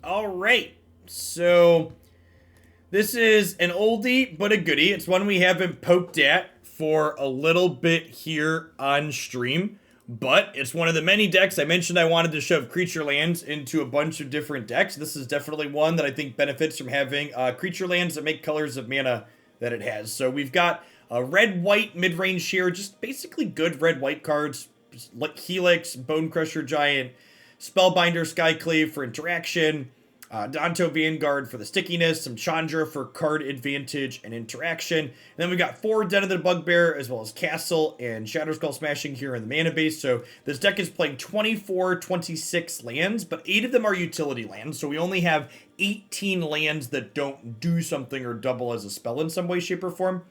All right. So this is an oldie but a goodie. It's one we haven't poked at for a little bit here on stream, but it's one of the many decks I mentioned I wanted to shove creature lands into a bunch of different decks. This is definitely one that I think benefits from having creature lands that make colors of mana that it has. So we've got a red-white mid-range here, just basically good red-white cards, like Helix, Bonecrusher Giant, Spellbinder, Skyclave for interaction, Adanto Vanguard for the stickiness, some Chandra for card advantage and interaction. And then we got 4 Den of the Bugbear, as well as Castle and Shatterskull Smashing here in the mana base. So this deck is playing 24, 26 lands, but 8 of them are utility lands. So we only have 18 lands that don't do something or double as a spell in some way, shape, or form.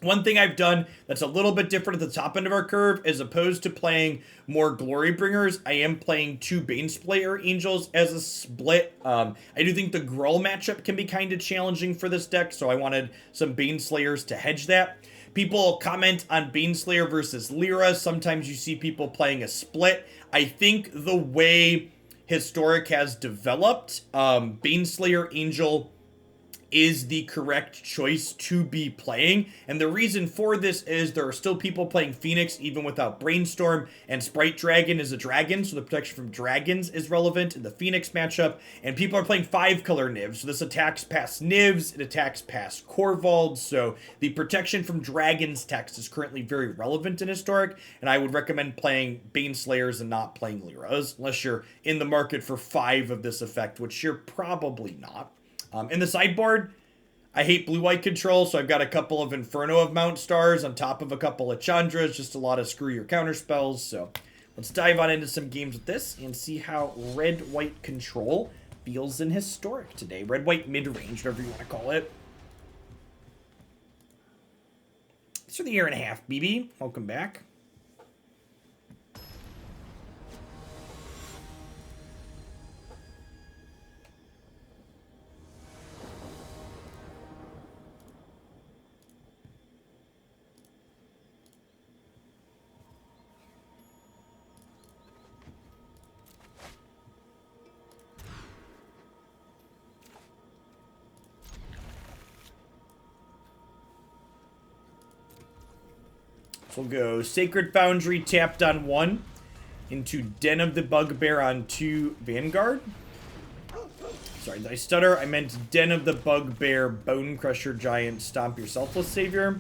One thing I've done that's a little bit different at the top end of our curve, as opposed to playing more Glorybringers, I am playing 2 Baneslayer Angels as a split. I do think the Gruul matchup can be kind of challenging for this deck, so I wanted some Baneslayers to hedge that. People comment on Baneslayer versus Lyra. Sometimes you see people playing a split. I think the way Historic has developed, Baneslayer Angel is the correct choice to be playing. And the reason for this is there are still people playing Phoenix even without Brainstorm, and Sprite Dragon is a dragon, so the protection from dragons is relevant in the Phoenix matchup. And people are playing 5-color Nivs, so this attacks past Nivs, it attacks past Corvalds, so the protection from dragons text is currently very relevant in Historic, and I would recommend playing Baneslayers and not playing Lyras, unless you're in the market for 5 of this effect, which you're probably not. In the sideboard, I hate blue-white control, so I've got a couple of Inferno of Mount Stars on top of a couple of Chandras, just a lot of screw your counter spells. So let's dive on into some games with this and see how red-white control feels in Historic today. Red-white mid-range, whatever you want to call it. Thanks for the year and a half, BB. Welcome back. So we'll go Sacred Foundry tapped on 1 into Den of the Bugbear on 2 Vanguard. Sorry, did I stutter? I meant Den of the Bugbear, Bonecrusher Giant, Stomp Your Selfless Savior.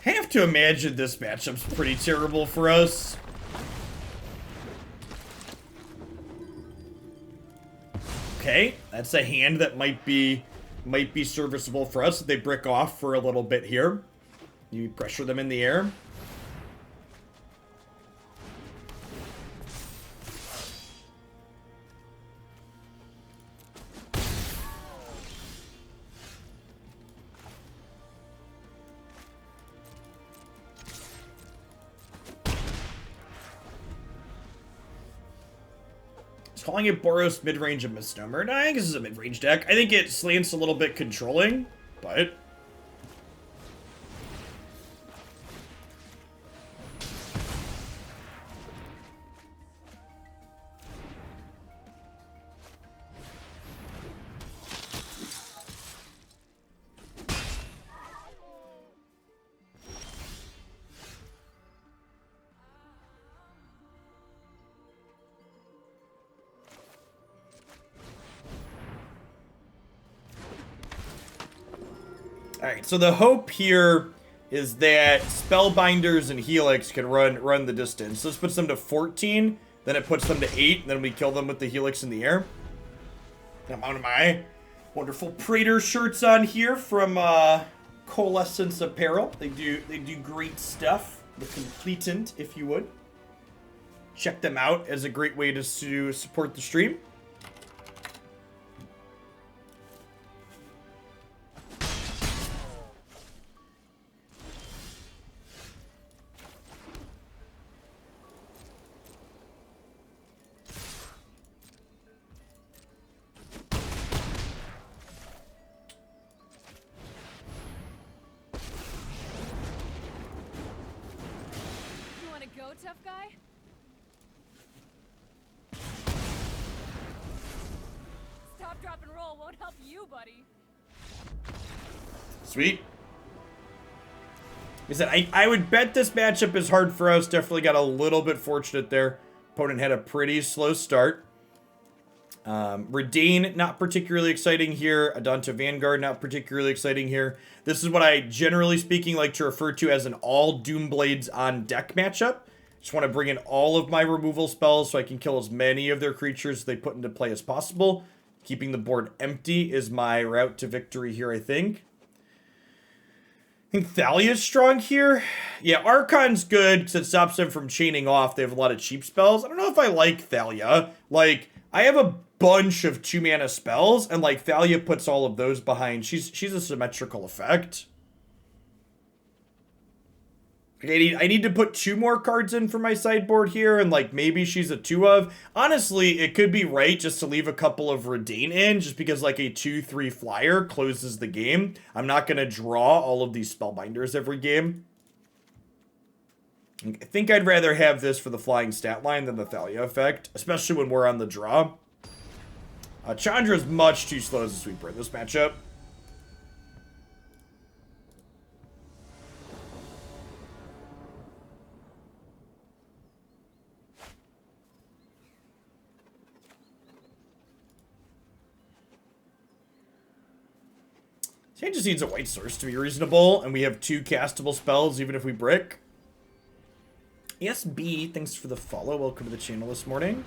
I have to imagine this matchup's pretty terrible for us. Okay, that's a hand that might be serviceable for us if they brick off for a little bit here. You pressure them in the air. Calling it Boros midrange a misnomer. No, I think this is a midrange deck. I think it slants a little bit controlling, but alright, so the hope here is that Spellbinders and Helix can run the distance. So this puts them to 14, then it puts them to 8, and then we kill them with the Helix in the air. I'm out of my wonderful Praetor shirts on here from Coalescence Apparel. They do great stuff. The Completant, if you would. Check them out as a great way to support the stream. tough guy? Stop, drop, and roll won't help you, buddy. Sweet. Like I said, I would bet this matchup is hard for us. Definitely got a little bit fortunate there. Opponent had a pretty slow start. Reidane, not particularly exciting here. Adanto Vanguard, not particularly exciting here. This is what I, generally speaking, like to refer to as an all Doomblades on deck matchup. Just want to bring in all of my removal spells so I can kill as many of their creatures they put into play as possible. Keeping the board empty is my route to victory here, I think. I think Thalia's strong here. Yeah, Archon's good because it stops them from chaining off. They have a lot of cheap spells. I don't know if I like Thalia. Like, I have a bunch of 2-mana spells, and like Thalia puts all of those behind. She's a symmetrical effect. Okay, I need to put 2 more cards in for my sideboard here, and like maybe she's a 2 of. Honestly, it could be right just to leave a couple of Reidane in, just because like a 2/3 flyer closes the game. I'm not gonna draw all of these spellbinders every game. I think I'd rather have this for the flying stat line than the Thalia effect, especially when we're on the draw. Chandra is much too slow as a sweeper in this matchup. He just needs a white source to be reasonable, and we have 2 castable spells even if we brick. Yes, B, thanks for the follow. Welcome to the channel this morning.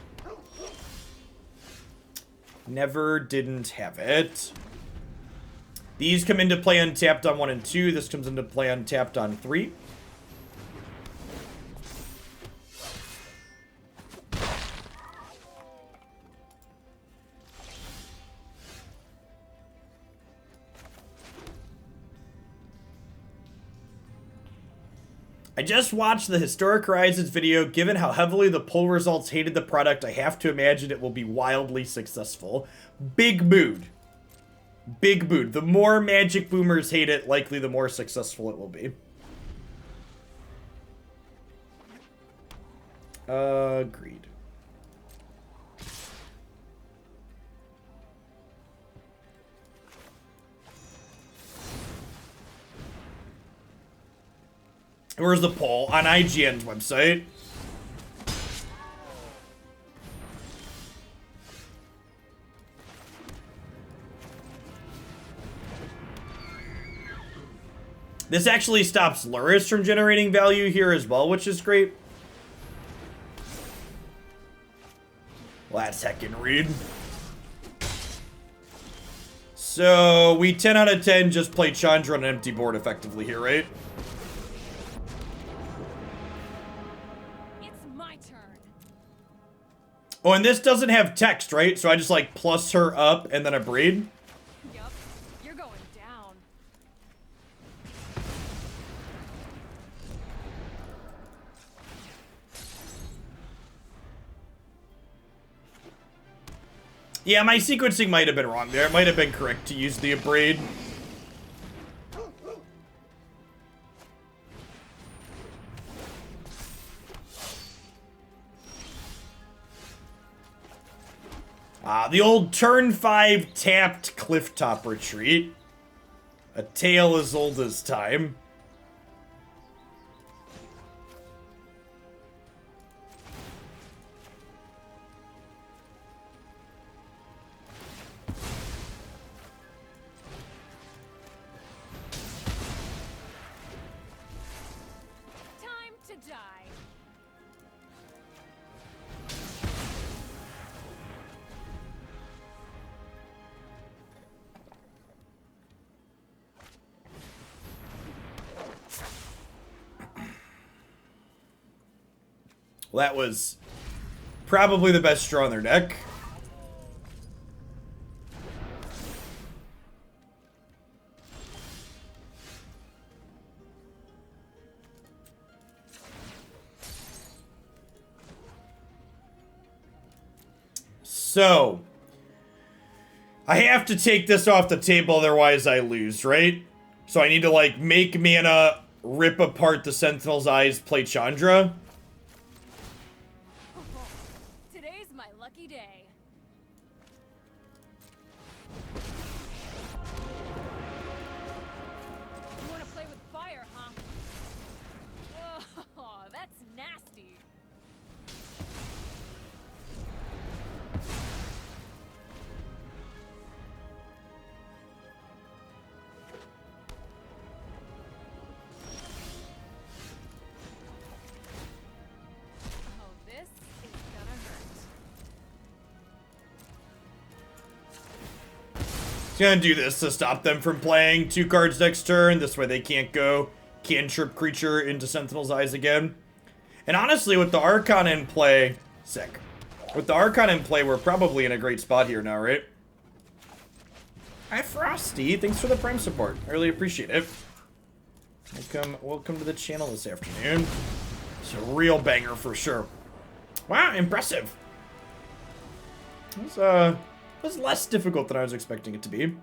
Never didn't have it. These come into play untapped on 1 and 2. This comes into play untapped on 3. I just watched the Historic Horizons video. Given how heavily the poll results hated the product, I have to imagine it will be wildly successful. Big mood. Big mood. The more Magic boomers hate it, likely the more successful it will be. Agreed. Where's the poll? On IGN's website. This actually stops Luris from generating value here as well, which is great. Well, that's heckin' read. So, we 10 out of 10 just play Chandra on an empty board effectively here, right? Oh, and this doesn't have text, right? So I just, like, plus her up and then Abrade. Yup, you're going down. Yeah, my sequencing might have been wrong there. It might have been correct to use the Abrade. The old turn 5 tapped Clifftop Retreat. A tale as old as time. Time to die. Well, that was probably the best draw in their deck. So, I have to take this off the table, otherwise I lose, right? So I need to, like, make mana, rip apart the Sentinel's Eyes, play Chandra. He's gonna do this to stop them from playing 2 cards next turn. This way they can't go cantrip creature into Sentinel's Eyes again. And honestly, with the Archon in play, sick. With the Archon in play, we're probably in a great spot here now, right? Hi, Frosty. Thanks for the Prime support. I really appreciate it. Welcome to the channel this afternoon. It's a real banger for sure. Wow, impressive. It was less difficult than I was expecting it to be.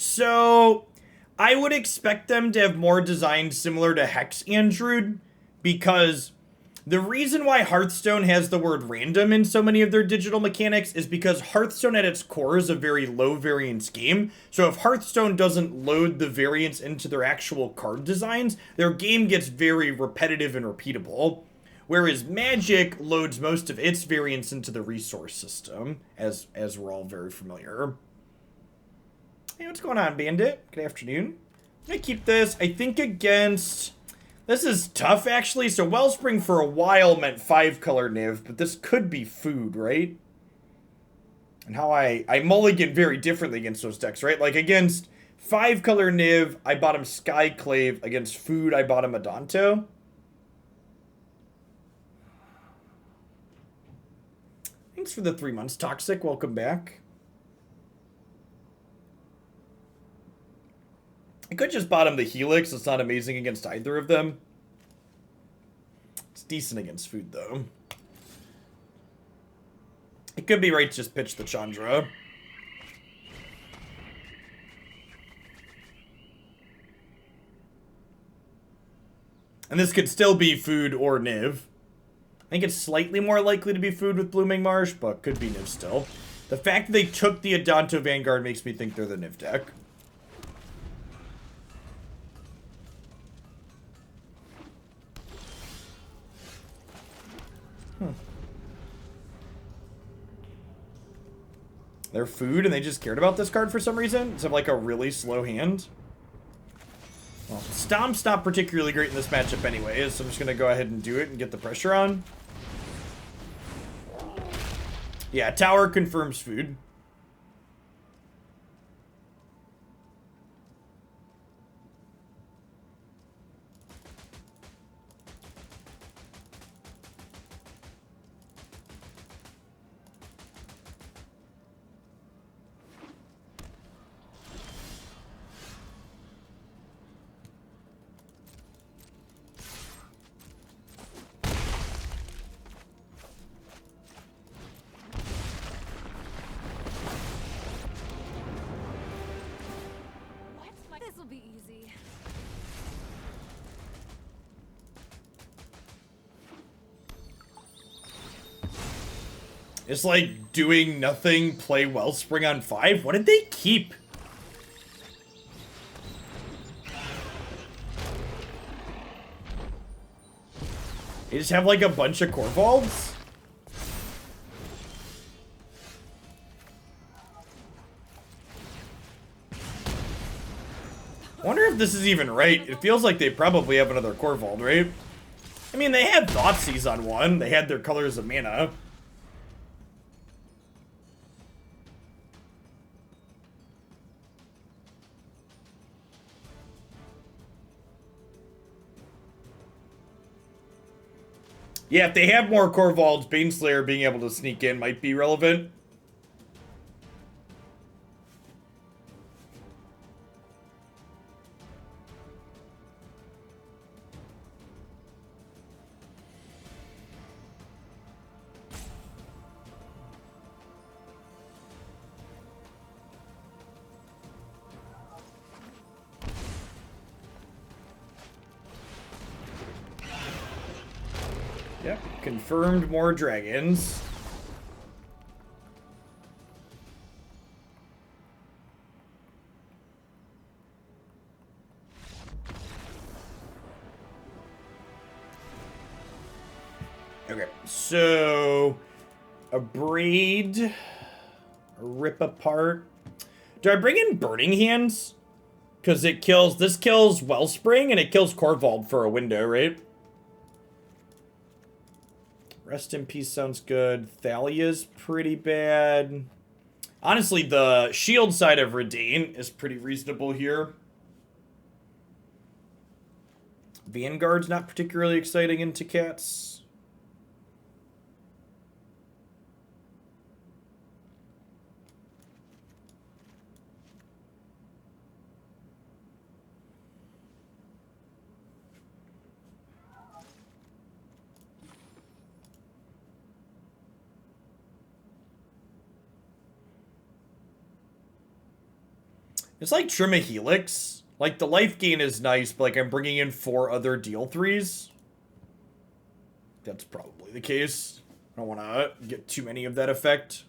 So, I would expect them to have more designs similar to Hex Android, because the reason why Hearthstone has the word random in so many of their digital mechanics is because Hearthstone at its core is a very low variance game. So if Hearthstone doesn't load the variance into their actual card designs, their game gets very repetitive and repeatable. Whereas Magic loads most of its variance into the resource system, as we're all very familiar. Hey, what's going on, Bandit? Good afternoon. I'm gonna keep this, I think, against... This is tough, actually. So Wellspring for a while meant 5-color Niv, but this could be food, right? And how I mulligan very differently against those decks, right? Like, against 5-color Niv, I bought him Skyclave. Against food, I bought him Adanto. Thanks for the 3 months, Toxic. Welcome back. I could just bottom the Helix. It's not amazing against either of them. It's decent against food, though. It could be right to just pitch the Chandra. And this could still be food or Niv. I think it's slightly more likely to be food with Blooming Marsh, but could be Niv still. The fact that they took the Adanto Vanguard makes me think they're the Niv deck. They're food and they just cared about this card for some reason? Does it have like a really slow hand? Well, Stomp's not particularly great in this matchup anyway, so I'm just gonna go ahead and do it and get the pressure on. Yeah, Tower confirms food. It's like doing nothing, play Wellspring on 5? What did they keep? They just have like a bunch of Corvalds? I wonder if this is even right. It feels like they probably have another Corvald, right? I mean, they had Thoughtseize on one. They had their Colors of Mana. Yeah, if they have more Corvalds, Baneslayer being able to sneak in might be relevant. Yep, confirmed more dragons. Okay, so Abrade, Rip Apart. Do I bring in Burning Hands? Because this kills Wellspring and it kills Corvold for a window, right? Rest in Peace sounds good. Thalia's pretty bad. Honestly, the shield side of Reidane is pretty reasonable here. Vanguard's not particularly exciting into cats. It's like Trim a Helix. Like, the life gain is nice, but, like, I'm bringing in 4 other deal 3s. That's probably the case. I don't want to get too many of that effect.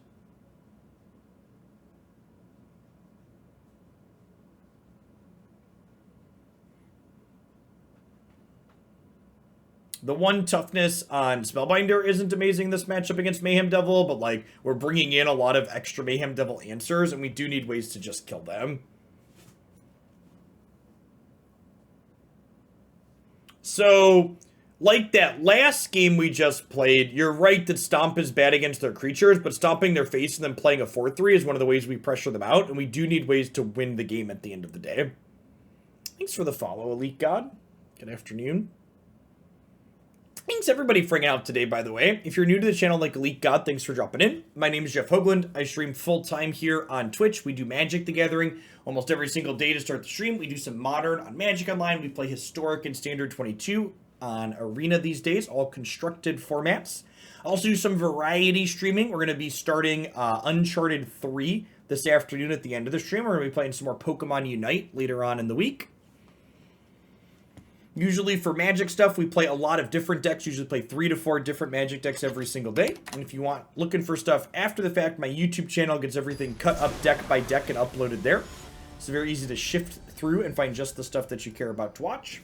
The 1 toughness on Spellbinder isn't amazing this matchup against Mayhem Devil, but, like, we're bringing in a lot of extra Mayhem Devil answers, and we do need ways to just kill them. So, like that last game we just played, you're right that Stomp is bad against their creatures, but stomping their face and then playing a 4-3 is one of the ways we pressure them out, and we do need ways to win the game at the end of the day. Thanks for the follow, Elite God. Good afternoon. Thanks everybody for hanging out today, by the way. If you're new to the channel like Elite God, thanks for dropping in. My name is Jeff Hoagland. I stream full-time here on Twitch. We do Magic the Gathering almost every single day to start the stream. We do some Modern on Magic Online. We play Historic and Standard 22 on Arena these days, all constructed formats. I also do some variety streaming. We're going to be starting Uncharted 3 this afternoon at the end of the stream. We're going to be playing some more Pokemon Unite later on in the week. Usually for Magic stuff, we play a lot of different decks. Usually play 3 to 4 different Magic decks every single day. And if you want looking for stuff after the fact, my YouTube channel gets everything cut up deck by deck and uploaded there. It's very easy to shift through and find just the stuff that you care about to watch.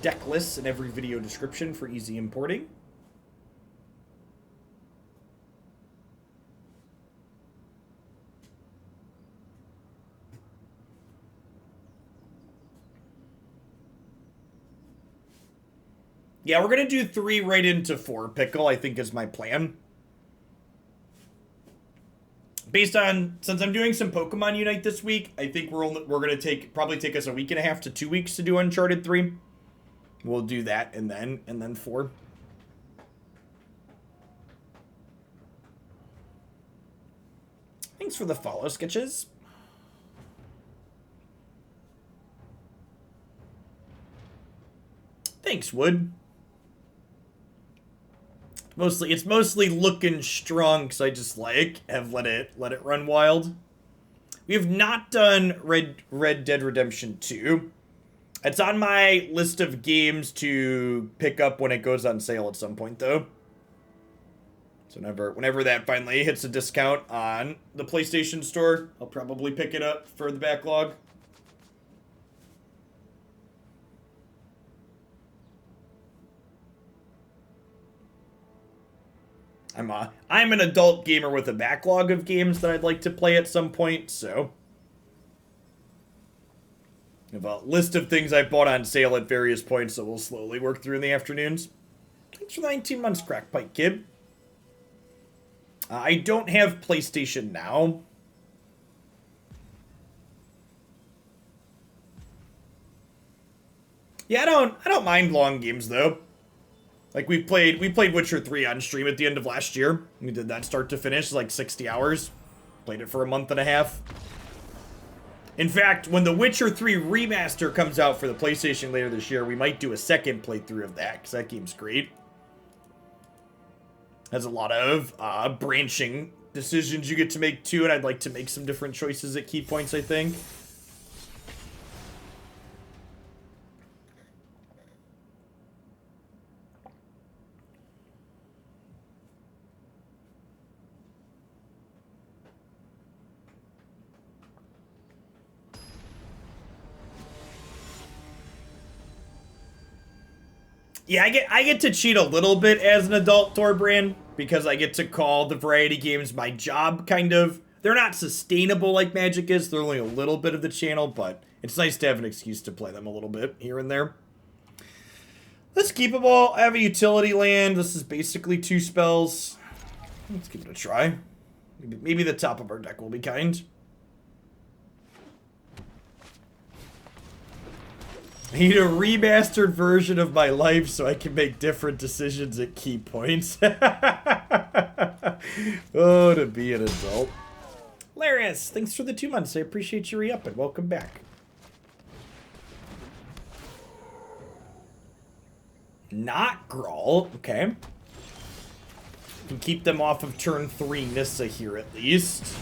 Deck lists in every video description for easy importing. Yeah, we're going to do 3 right into 4 Pickle, I think is my plan. Based on, since I'm doing some Pokemon Unite this week, I think we're going to probably take us a week and a half to 2 weeks to do Uncharted 3. We'll do that and then 4. Thanks for the follow, Sketches. Thanks, Wood. It's mostly looking strong because I just have let it run wild. We have not done Red Dead Redemption 2. It's on my list of games to pick up when it goes on sale at some point, though. So whenever that finally hits a discount on the PlayStation Store, I'll probably pick it up for the backlog. I'm an adult gamer with a backlog of games that I'd like to play at some point, so I have a list of things I bought on sale at various points that we'll slowly work through in the afternoons. Thanks for the 19 months, Crackpipe Kid. I don't have PlayStation Now. Yeah, I don't mind long games though. Like we played Witcher 3 on stream at the end of last year. We did that start to finish, like 60 hours. Played it for a month and a half. In fact, when the Witcher 3 remaster comes out for the PlayStation later this year, we might do a second playthrough of that, because that game's great. Has a lot of branching decisions you get to make too, and I'd like to make some different choices at key points, I think. Yeah, I get to cheat a little bit as an adult Thorbrand because I get to call the variety games my job, kind of. They're not sustainable like Magic is. They're only a little bit of the channel, but it's nice to have an excuse to play them a little bit here and there. Let's keep them all. I have a utility land. This is basically 2 spells. Let's give it a try. Maybe the top of our deck will be kind. I need a remastered version of my life so I can make different decisions at key points. Oh, to be an adult. Laris, thanks for the 2 months. I appreciate you re-upping. Welcome back. Not Grawl. Okay. Can keep them off of turn 3 Nissa here at least.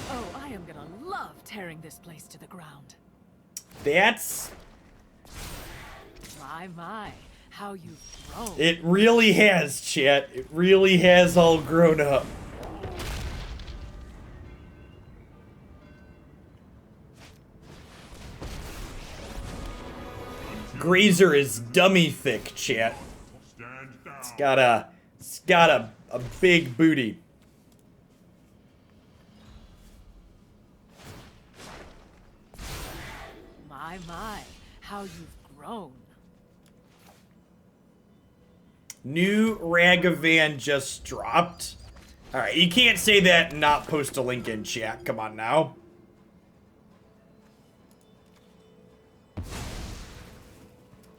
Oh, I am gonna love tearing this place to the ground. That's... My, how you've grown. It really has, chat. It really has all grown up. Grazer is dummy thick, chat. It's got a big booty. My, how you've grown. New Ragavan just dropped. Alright, you can't say that and not post a link in chat. Come on now.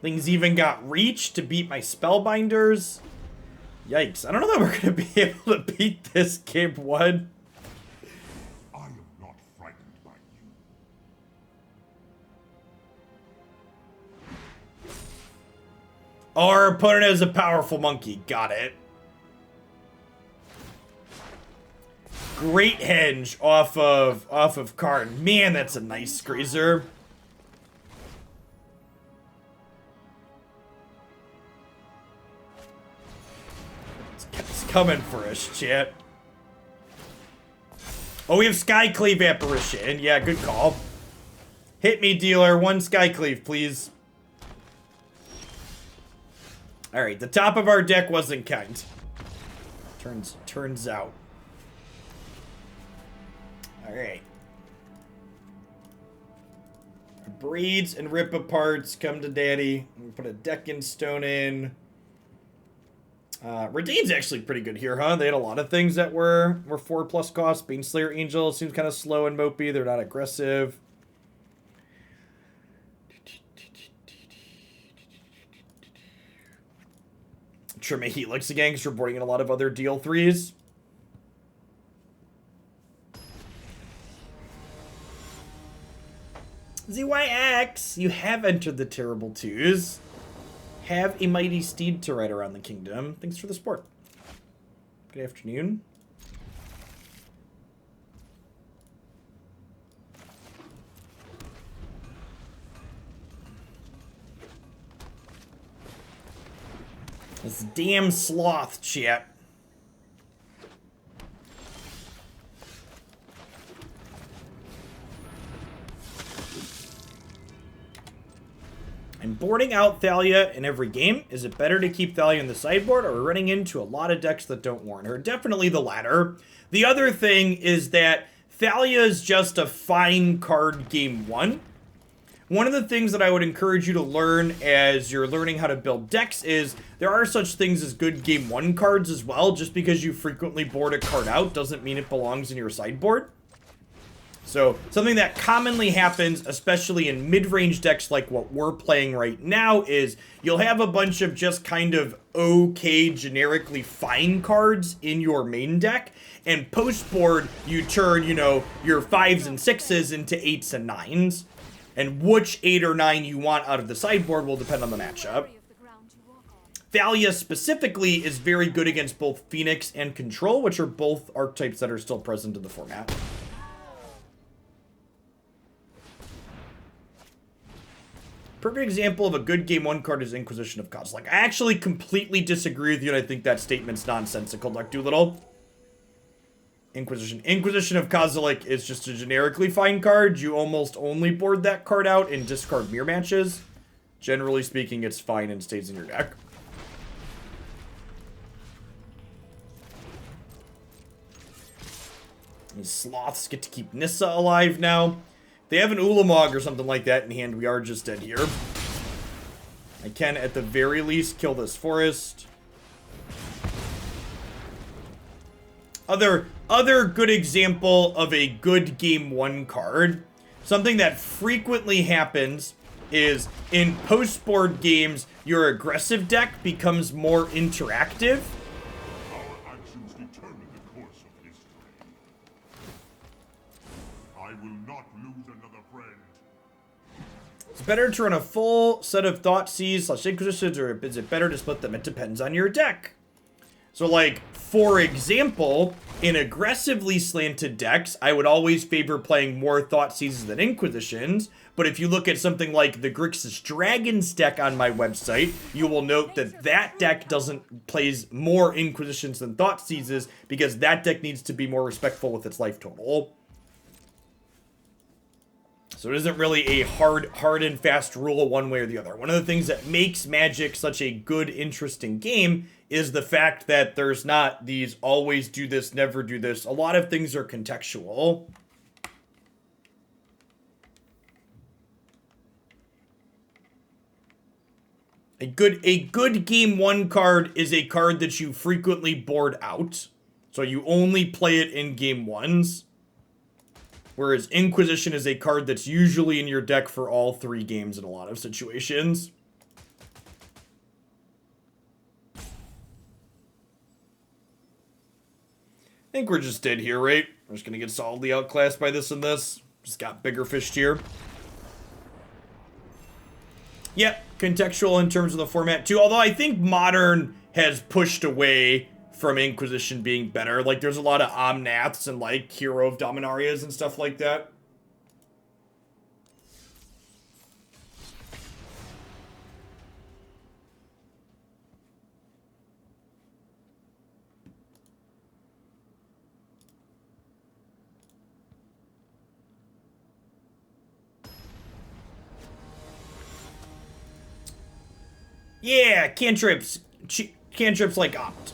Things even got reach to beat my Spellbinders. Yikes. I don't know that we're going to be able to beat this game 1. I am not frightened by you. Our opponent is a powerful monkey. Got it. Great henge off of card. Man, that's a nice Grazer. It's coming for us, chat. Oh, we have Skyclave Apparition. Yeah, good call. Hit me, dealer. 1 Skyclave, please. Alright, the top of our deck wasn't kind. Turns out. Alright. Breeds and rip aparts come to daddy. We put a deck in stone in. Reidane's actually pretty good here, huh? They had a lot of things that were 4+ cost. Baneslayer Angel seems kind of slow and mopey. They're not aggressive. Trim a Helix again because we're boarding in a lot of other deal 3s. ZYX, you have entered the terrible 2s. Have a mighty steed to ride around the kingdom. Thanks for the support. Good afternoon. This damn sloth, chat. I'm boarding out Thalia in every game. Is it better to keep Thalia in the sideboard, or are we running into a lot of decks that don't warrant her? Definitely the latter. The other thing is that Thalia is just a fine card game 1. One of the things that I would encourage you to learn as you're learning how to build decks is there are such things as good game 1 cards as well. Just because you frequently board a card out doesn't mean it belongs in your sideboard. So, something that commonly happens, especially in mid-range decks like what we're playing right now, is you'll have a bunch of just kind of okay, generically fine cards in your main deck, and post-board, you turn, you know, your 5s and 6s into 8s and 9s, and which 8 or 9 you want out of the sideboard will depend on the matchup. Thalia specifically is very good against both Phoenix and Control, which are both archetypes that are still present in the format. Perfect example of a good game 1 card is Inquisition of Cause. Like, I actually completely disagree with you, and I think that statement's nonsensical, Duck Doolittle. Inquisition. Inquisition of Kozilek is just a generically fine card. You almost only board that card out in discard mirror matches. Generally speaking, it's fine and stays in your deck. These sloths get to keep Nissa alive now. If they have an Ulamog or something like that in hand, we are just dead here. I can, at the very least, kill this forest. Other good example of a good game 1 card. Something that frequently happens is in post-board games, your aggressive deck becomes more interactive. Our actions determine the course of history. I will not lose another friend. It's better to run a full set of Thoughtseize / Inquisitions, or is it better to split them? It depends on your deck. So, like, for example, in aggressively slanted decks, I would always favor playing more Thoughtseizes than Inquisitions. But if you look at something like the Grixis Dragons deck on my website, you will note that that deck plays more Inquisitions than Thoughtseizes, because that deck needs to be more respectful with its life total. So it isn't really a hard and fast rule one way or the other. One of the things that makes Magic such a good, interesting game is the fact that there's not these always do this, never do this. A lot of things are contextual. A good game 1 card is a card that you frequently board out. So you only play it in game 1s. Whereas Inquisition is a card that's usually in your deck for all 3 games in a lot of situations. I think we're just dead here, right? We're just going to get solidly outclassed by this and this. Just got bigger fished here. Yep, contextual in terms of the format too. Although I think Modern has pushed away from Inquisition being better. Like, there's a lot of Omnaths and, like, Hero of Dominarias and stuff like that. Yeah, cantrips. Cantrips like Opt.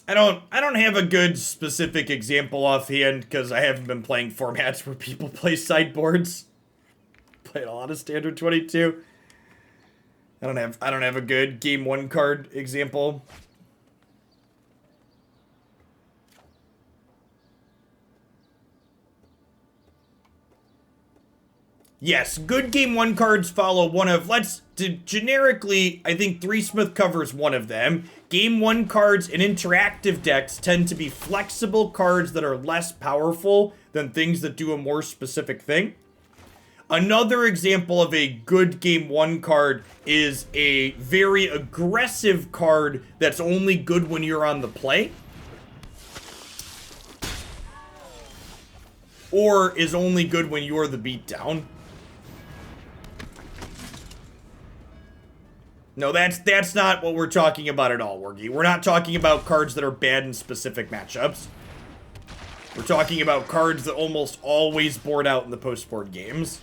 I don't have a good specific example offhand because I haven't been playing formats where people play sideboards. Played a lot of Standard 22. I don't have a good game 1 card example. Yes, good game 1 cards follow one of, generically, I think Threesmith covers one of them. Game 1 cards in interactive decks tend to be flexible cards that are less powerful than things that do a more specific thing. Another example of a good game 1 card is a very aggressive card that's only good when you're on the play. Or is only good when you're the beatdown. No, that's not what we're talking about at all, Wargy. We're not talking about cards that are bad in specific matchups. We're talking about cards that almost always board out in the post-board games.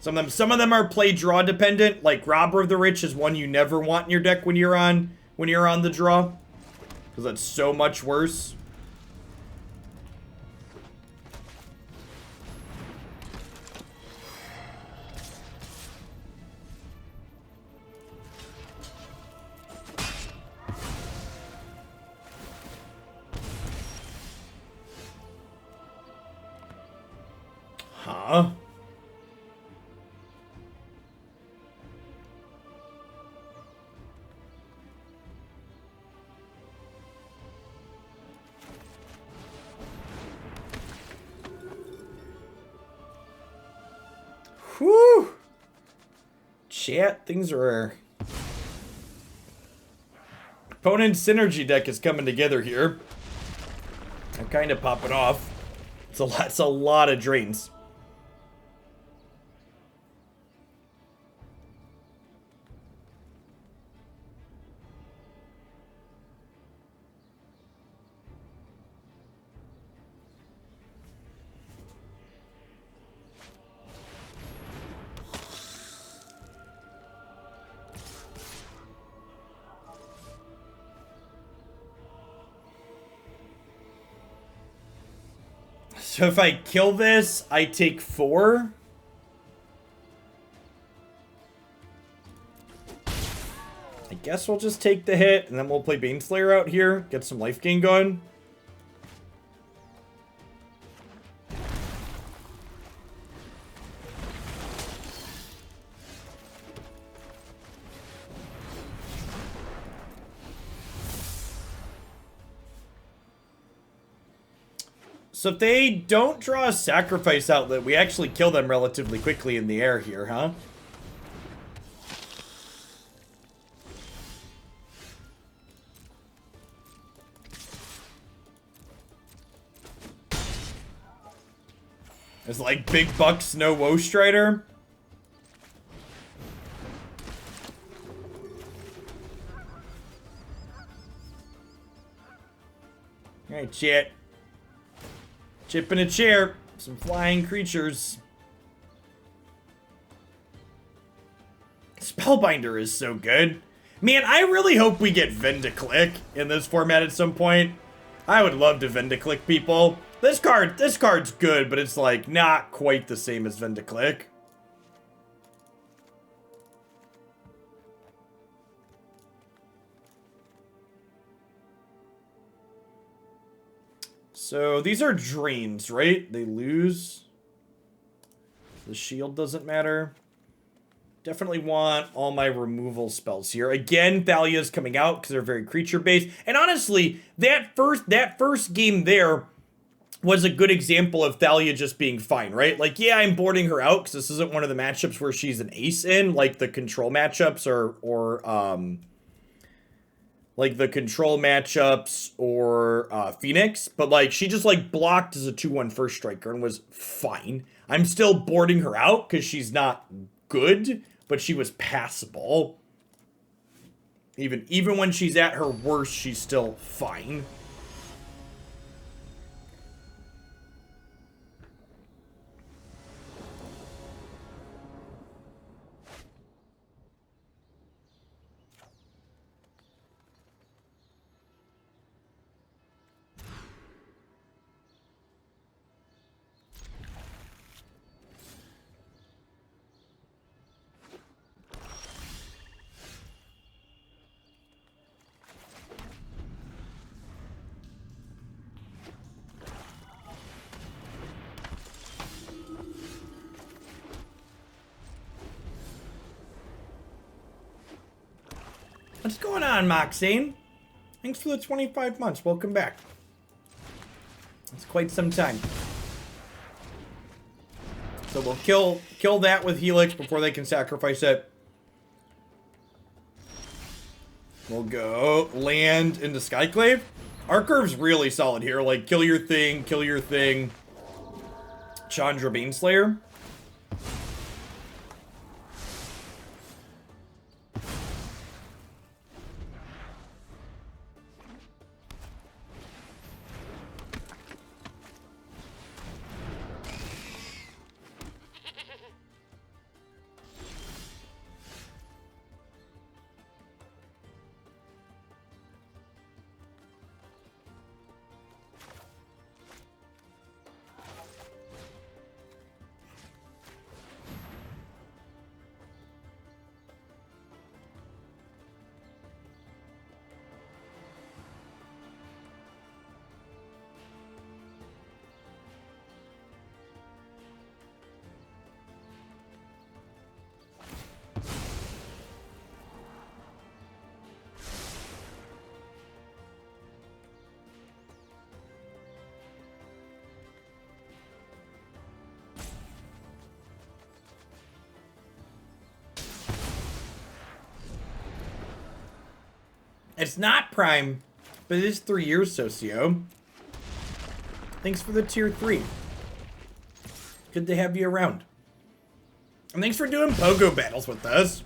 Some of them are play draw dependent, like Robber of the Rich is one you never want in your deck when you're on the draw, because that's so much worse. Huh? Whew. Chat, things are... Opponent's synergy deck is coming together here. I'm kind of popping off. It's a lot of drains. So if I kill this, I take 4. I guess we'll just take the hit, and then we'll play Baneslayer out here, get some life gain going. So if they don't draw a sacrifice outlet, we actually kill them relatively quickly in the air here, huh? It's like big bucks, no woe strider. Alright, chat. Chip in a chair. Some flying creatures. Spellbinder is so good. Man, I really hope we get Vindiclick in this format at some point. I would love to Vindiclick people. This card's good, but it's like not quite the same as Vindiclick. So these are drains, right? They lose. The shield doesn't matter. Definitely want all my removal spells here. Again, Thalia's coming out because they're very creature-based. And honestly, that first game there was a good example of Thalia just being fine, right? Like, yeah, I'm boarding her out because this isn't one of the matchups where she's an ace in, like the control matchups like the control matchups or Phoenix, but like she just like blocked as a 2/1 first striker and was fine. I'm still boarding her out because she's not good, but she was passable. Even when she's at her worst, she's still fine. What's going on, Moxane? Thanks for the 25 months. Welcome back. It's quite some time. So we'll kill that with Helix before they can sacrifice it. We'll go land into Skyclave. Our curve's really solid here. Like, kill your thing, Chandra Baneslayer. It's not prime, but it is 3 years socio. Thanks for the tier 3. Good to have you around. And thanks for doing pogo battles with us.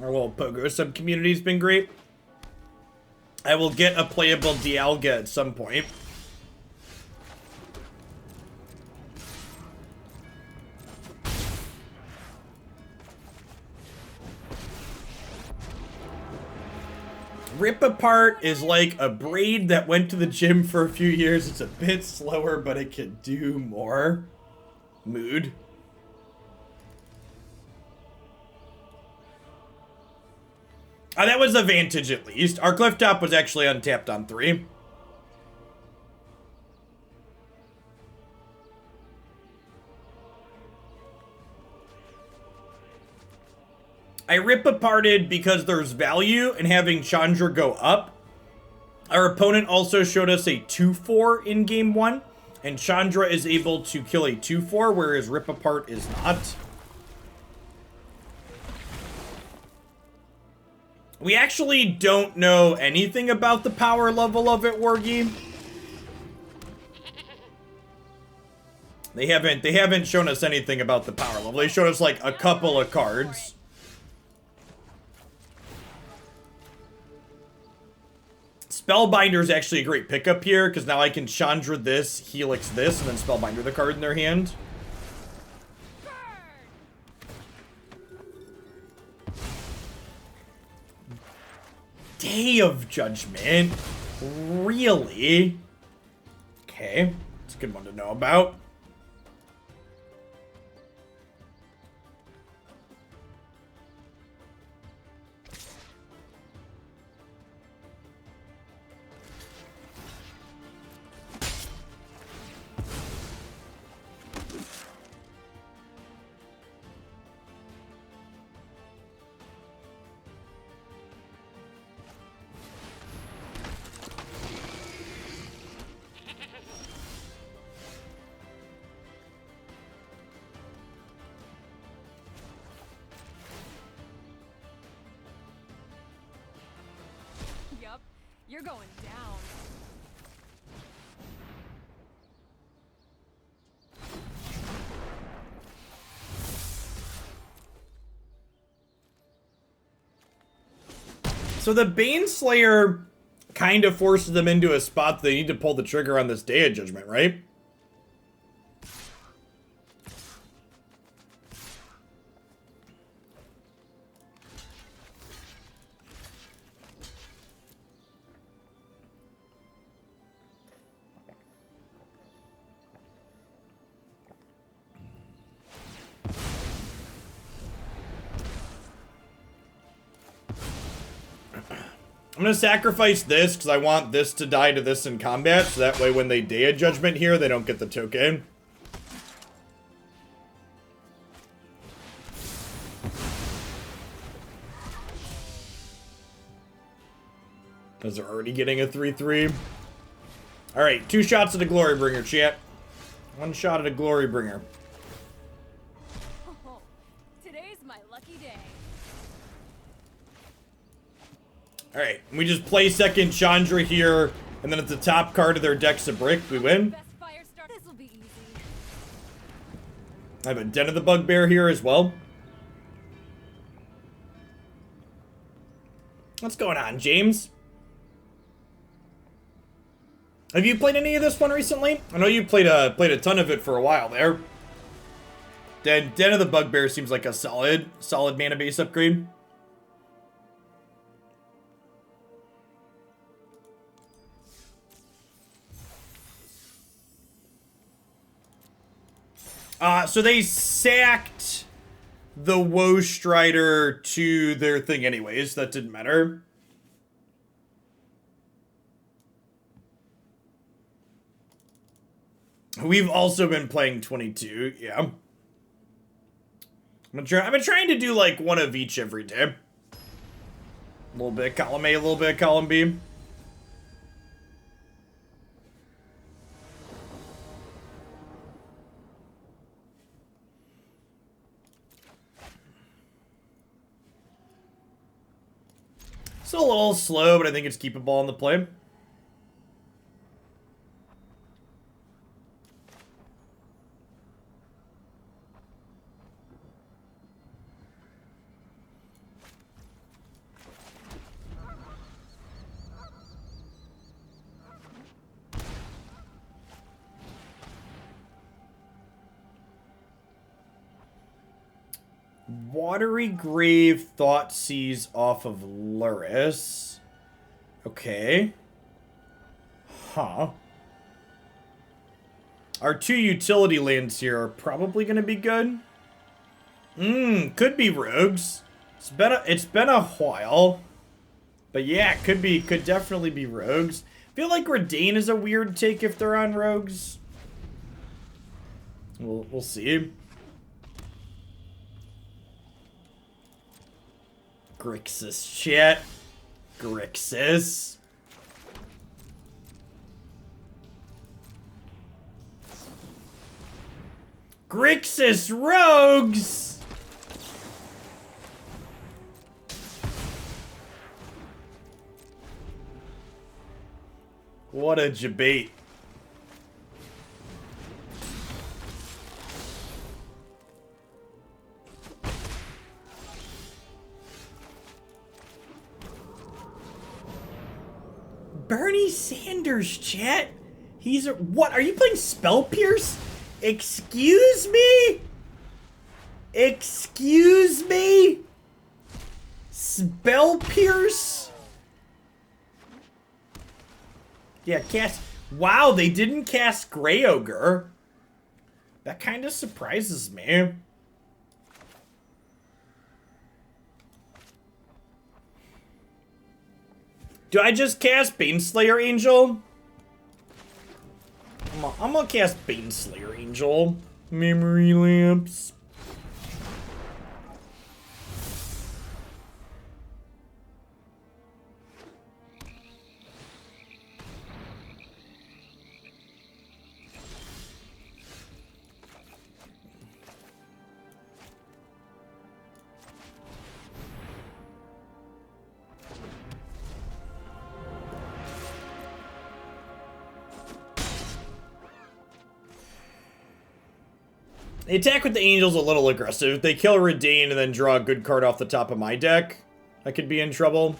Our little pogo sub-community's been great. I will get a playable Dialga at some point. Rip Apart is like a braid that went to the gym for a few years. It's a bit slower, but it can do more. Mood. That was a Vantage at least. Our Clifftop was actually untapped on 3. I Rip Aparted because there's value in having Chandra go up. Our opponent also showed us a 2-4 in game 1. And Chandra is able to kill a 2-4, whereas Rip Apart is not. We actually don't know anything about the power level of it, Wargy. They haven't shown us anything about the power level. They showed us like a couple of cards. Spellbinder is actually a great pickup here, because now I can Chandra this, Helix this, and then Spellbinder the card in their hand. Day of Judgment? Really? Okay, it's a good one to know about. You're going down. So the Baneslayer kind of forces them into a spot they need to pull the trigger on this Day of Judgment, right? I'm gonna sacrifice this because I want this to die to this in combat, so that way when they Day of Judgment here, they don't get the token. Because they're already getting a 3-3. Alright, 2 shots at a Glorybringer, chat. 1 shot at a Glorybringer. Oh, today's my lucky day. Alright, we just play second Chandra here, and then at the top card of their deck's a brick, we win. Best fire start. This will be easy. I have a Den of the Bugbear here as well. What's going on, James? Have you played any of this one recently? I know you played a ton of it for a while there. Den of the Bugbear seems like a solid mana base upgrade. So they sacked the Woe Strider to their thing anyways. That didn't matter. We've also been playing 22, yeah. I've been trying to do like one of each every day. A little bit of column A, a little bit of column B. Still a little slow, but I think it's keepable on the play. Watery Grave, Thoughtseize off of Luris. Okay. Huh. Our 2 utility lands here are probably going to be good. Could be rogues. It's been a while. But yeah, could definitely be rogues. I feel like Reidane is a weird take if they're on rogues. We'll see. Grixis chat. Grixis. Grixis rogues. What a debate. Bernie Sanders, chat. He's a... What? Are you playing Spell Pierce? Excuse me? Excuse me? Spell Pierce? Yeah, cast... Wow, they didn't cast Grey Ogre. That kind of surprises me. Do I just cast Baneslayer Angel? I'm gonna cast Baneslayer Angel. Memory lamps. The attack with the Angel's a little aggressive. If they kill Reidane and then draw a good card off the top of my deck, I could be in trouble.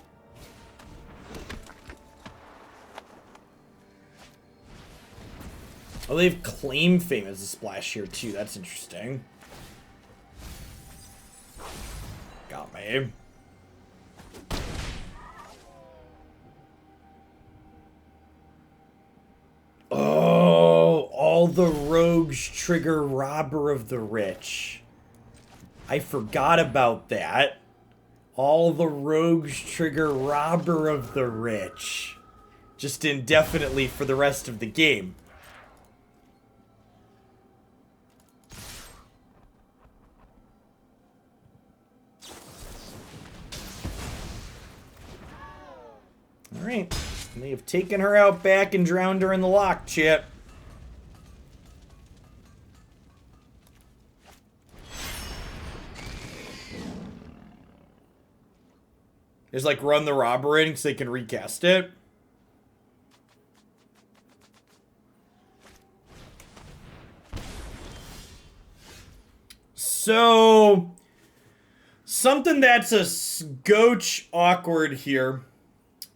Oh, they have Claim Fame as a splash here, too. That's interesting. Got me. Oh, all the rogues trigger Robber of the Rich. I forgot about that. All the rogues trigger Robber of the Rich. Just indefinitely for the rest of the game. Alright. They have taken her out back and drowned her in the lock, chip. Just like run the robber in so they can recast it. So, something that's a scotch awkward here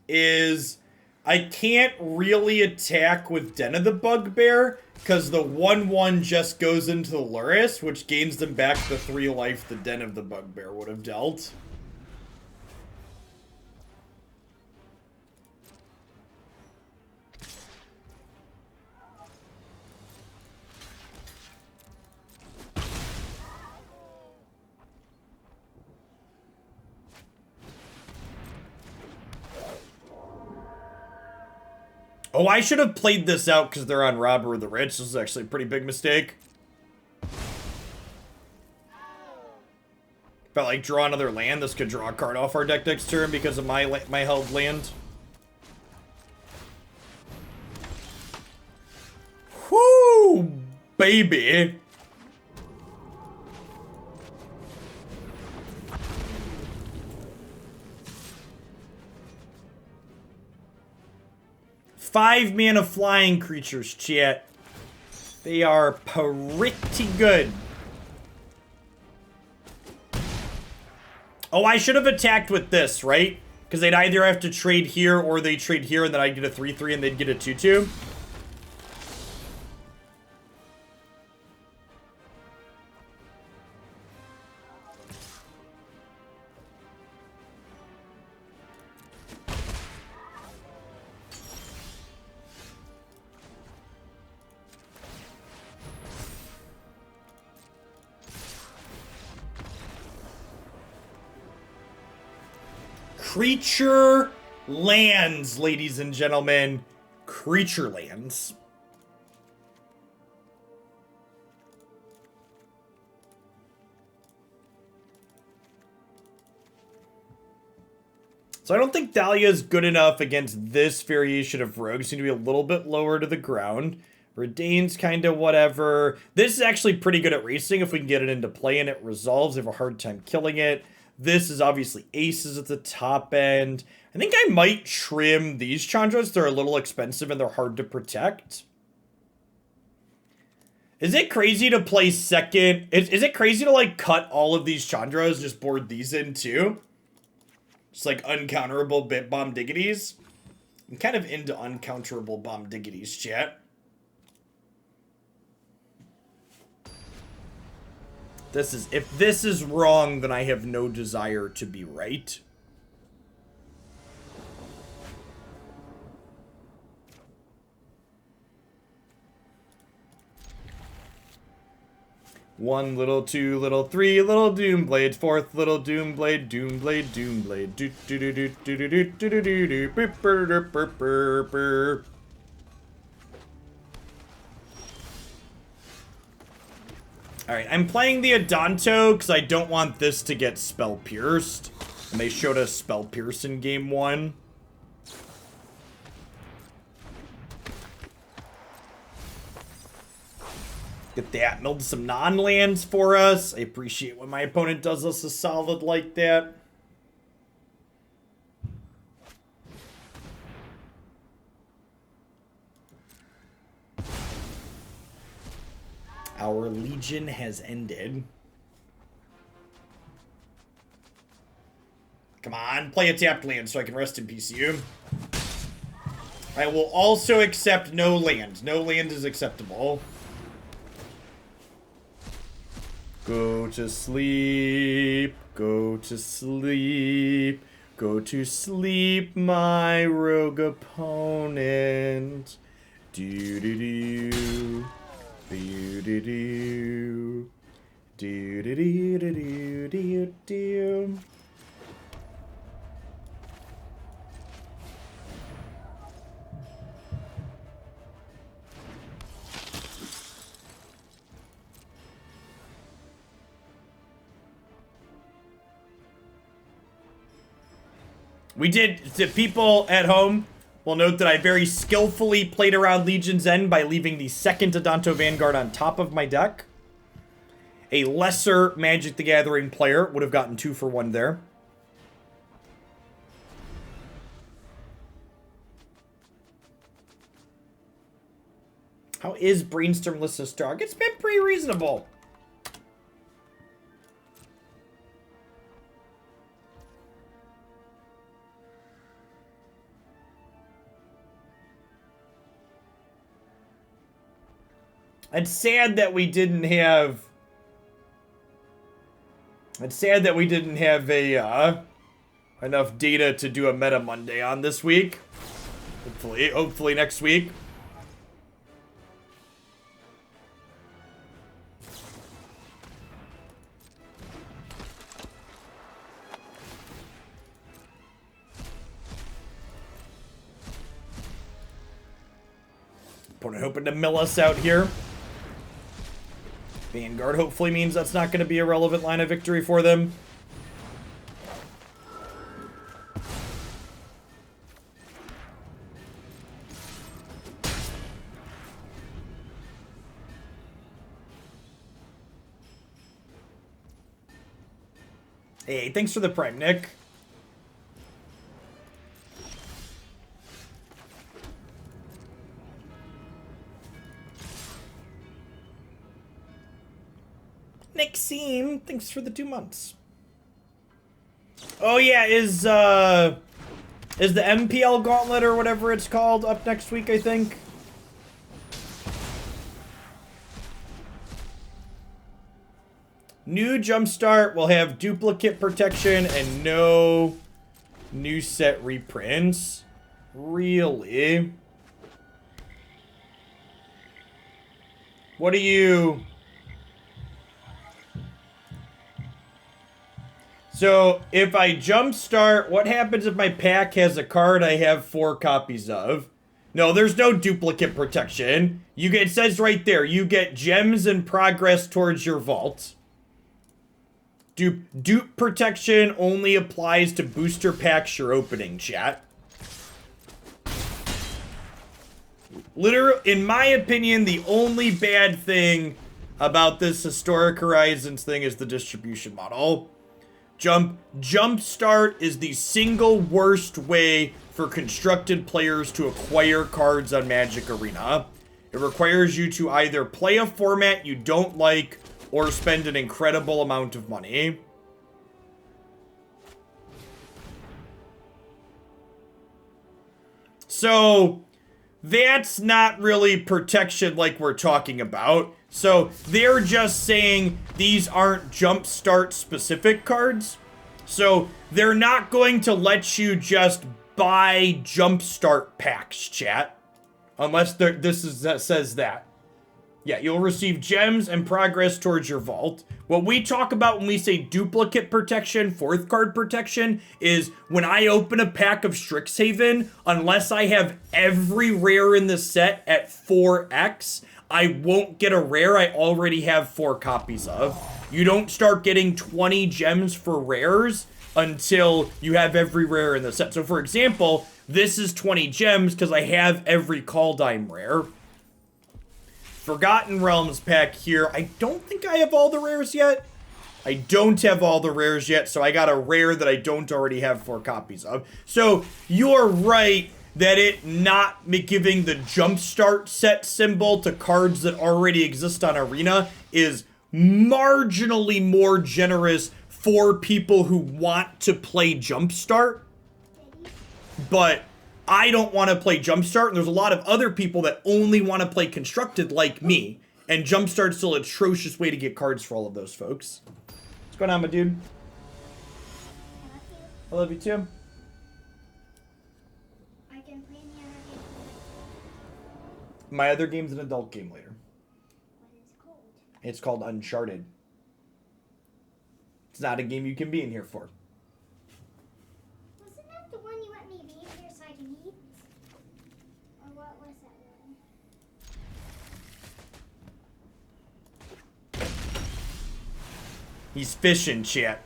is I can't really attack with Den of the Bugbear because the 1/1 just goes into the Luris, which gains them back the 3 life the Den of the Bugbear would have dealt. Oh, I should have played this out because they're on Robber of the Rich. This is actually a pretty big mistake. But like draw another land, this could draw a card off our deck next turn because of my held land. Whoo, baby. Five mana flying creatures, chat. They are pretty good. Oh, I should have attacked with this, right? Because they'd either have to trade here or they trade here and then I'd get a 3/3 and they'd get a 2/2. Creature lands, ladies and gentlemen. Creature lands. So I don't think Thalia is good enough against this variation of rogues. Seem to be a little bit lower to the ground. Reidane's kind of whatever. This is actually pretty good at racing if we can get it into play and it resolves. They have a hard time killing it. This is obviously aces at the top end. I think I might trim these Chandras. They're a little expensive and they're hard to protect. Is it crazy to play second? Is it crazy to like cut all of these Chandras and just board these in too? Just like uncounterable bit bomb diggities. I'm kind of into uncounterable bomb diggities, chat. If this is wrong, then I have no desire to be right. One little, two little, three little Doomblades, fourth little Doomblade, Doomblade, Doomblade, do do do do do do do do do do do burr burr burr burr burr. Alright, I'm playing the Adanto because I don't want this to get spell pierced. And they showed us spell pierce in game 1. Get that. Milled some non-lands for us. I appreciate when my opponent does us a solid like that. Our legion has ended. Come on, play a tapped land so I can rest in peace you. I will also accept no land. No land is acceptable. Go to sleep, go to sleep, go to sleep, my rogue opponent. Do-do-do, do-do-do, do-do-do-do-do-do-do. We did, to people at home will note that I very skillfully played around Legion's End by leaving the second Adanto Vanguard on top of my deck. A lesser Magic the Gathering player would have gotten 2 for 1 there. How is Brainstorm List so strong? It's been pretty reasonable. It's sad that we didn't have... It's sad that we didn't have a, enough data to do a Meta Monday on this week. Hopefully next week. Opponent hoping to mill us out here. Vanguard hopefully means that's not going to be a relevant line of victory for them. Hey, thanks for the prime, Nick. Nick Seam, thanks for the 2 months. Oh yeah, is the MPL Gauntlet or whatever it's called up next week, I think? New Jumpstart will have duplicate protection and no new set reprints. Really? What are you... So if I jumpstart, what happens if my pack has a card I have 4 copies of? No, there's no duplicate protection. You get, it says right there, you get gems and progress towards your vault. Dupe protection only applies to booster packs you're opening, chat. Literally, in my opinion, the only bad thing about this Historic Horizons thing is the distribution model. Jumpstart is the single worst way for constructed players to acquire cards on Magic Arena. It requires you to either play a format you don't like or spend an incredible amount of money. So that's not really protection like we're talking about. So they're just saying these aren't Jumpstart specific cards. So they're not going to let you just buy Jumpstart packs, chat. Unless that says that. Yeah, you'll receive gems and progress towards your vault. What we talk about when we say duplicate protection, 4th card protection, is when I open a pack of Strixhaven, unless I have every rare in the set at 4x, I won't get a rare I already have 4 copies of. You don't start getting 20 gems for rares until you have every rare in the set. So for example, this is 20 gems because I have every Kaldheim rare. Forgotten Realms pack here. I don't think I have all the rares yet. I don't have all the rares yet, so I got a rare that I don't already have 4 copies of. So you're right that it not giving the Jumpstart set symbol to cards that already exist on Arena is marginally more generous for people who want to play Jumpstart. But I don't want to play Jumpstart, and there's a lot of other people that only want to play Constructed like me. And Jumpstart's still an atrocious way to get cards for all of those folks. What's going on, my dude? I love you too. I can play the other game. My other game's an adult game later. What is it called? It's called Uncharted. It's not a game you can be in here for. Wasn't that the one you let me be in here so I can eat? Or what was that one? He's fishing, chat.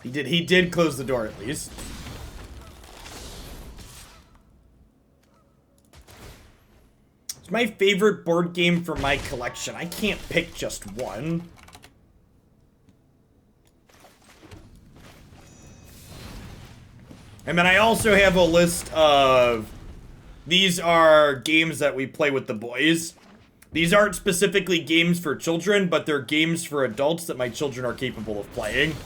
He did close the door at least. It's my favorite board game for my collection. I can't pick just one. And then I also have a list of... These are games that we play with the boys. These aren't specifically games for children, but they're games for adults that my children are capable of playing.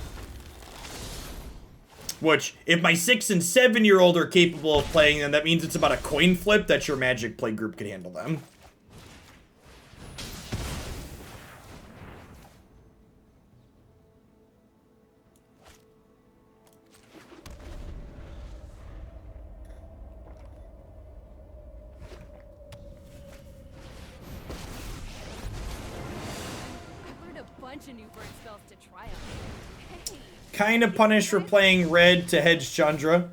Which, if my 6- and 7-year-old are capable of playing, then that means it's about a coin flip that your Magic play group can handle them. I've learned a bunch of new bird spells to try on. Hey. Kind of punished for playing red to hedge Chandra.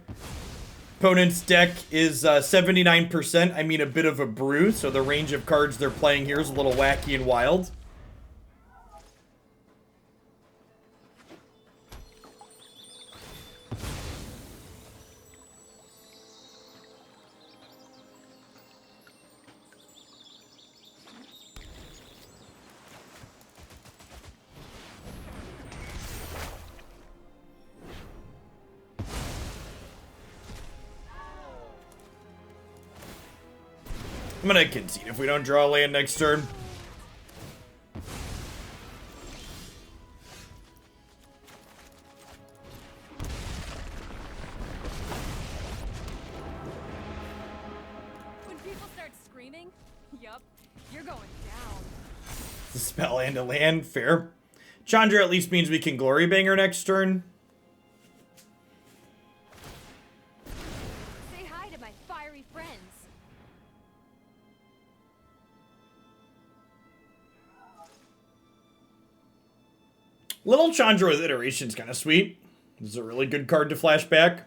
Opponent's deck is 79%. I mean, a bit of a brew, so the range of cards they're playing here is a little wacky and wild. I'm gonna concede if we don't draw a land next turn. When people start screaming, yup, you're going down. The spell and a land, fair. Chandra at least means we can Glorybringer next turn. Say hi to my fiery friends. Little Chandra with Iteration's kind of sweet. This is a really good card to flashback.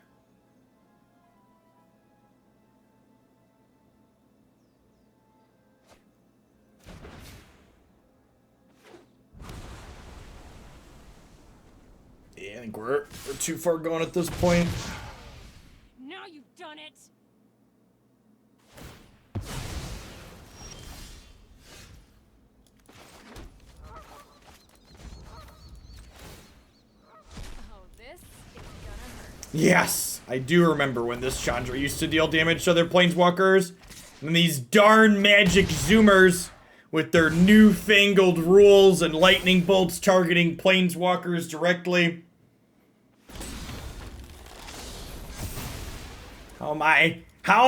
Yeah, I think we're too far gone at this point. Now you've done it. Oh, this is gonna hurt. Yes, I do remember when this Chandra used to deal damage to other planeswalkers. And these darn magic zoomers with their newfangled rules and lightning bolts targeting planeswalkers directly. How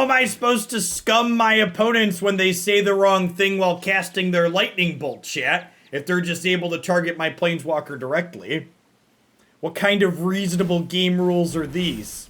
am I supposed to scum my opponents when they say the wrong thing while casting their lightning bolt, chat, if they're just able to target my planeswalker directly? What kind of reasonable game rules are these?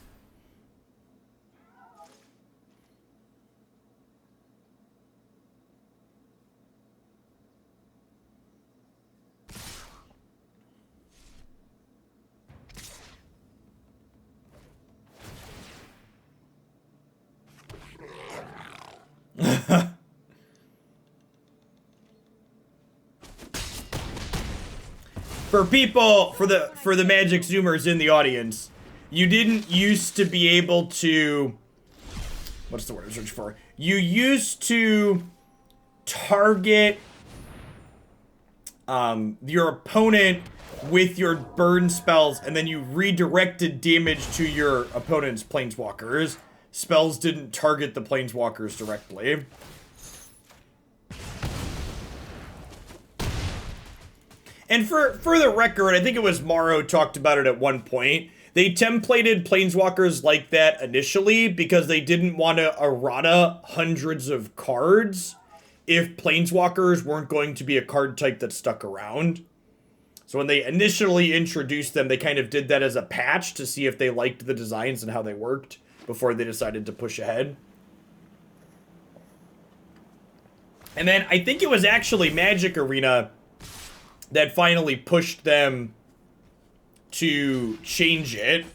For the magic zoomers in the audience, you didn't used to be able to, what's the word I'm searching for? You used to target your opponent with your burn spells, and then you redirected damage to your opponent's planeswalkers. Spells didn't target the planeswalkers directly. And for the record, I think it was Morrow talked about it at one point. They templated planeswalkers like that initially because they didn't want to errata hundreds of cards if planeswalkers weren't going to be a card type that stuck around. So when they initially introduced them, they kind of did that as a patch to see if they liked the designs and how they worked before they decided to push ahead. And then I think it was actually Magic Arena that finally pushed them to change it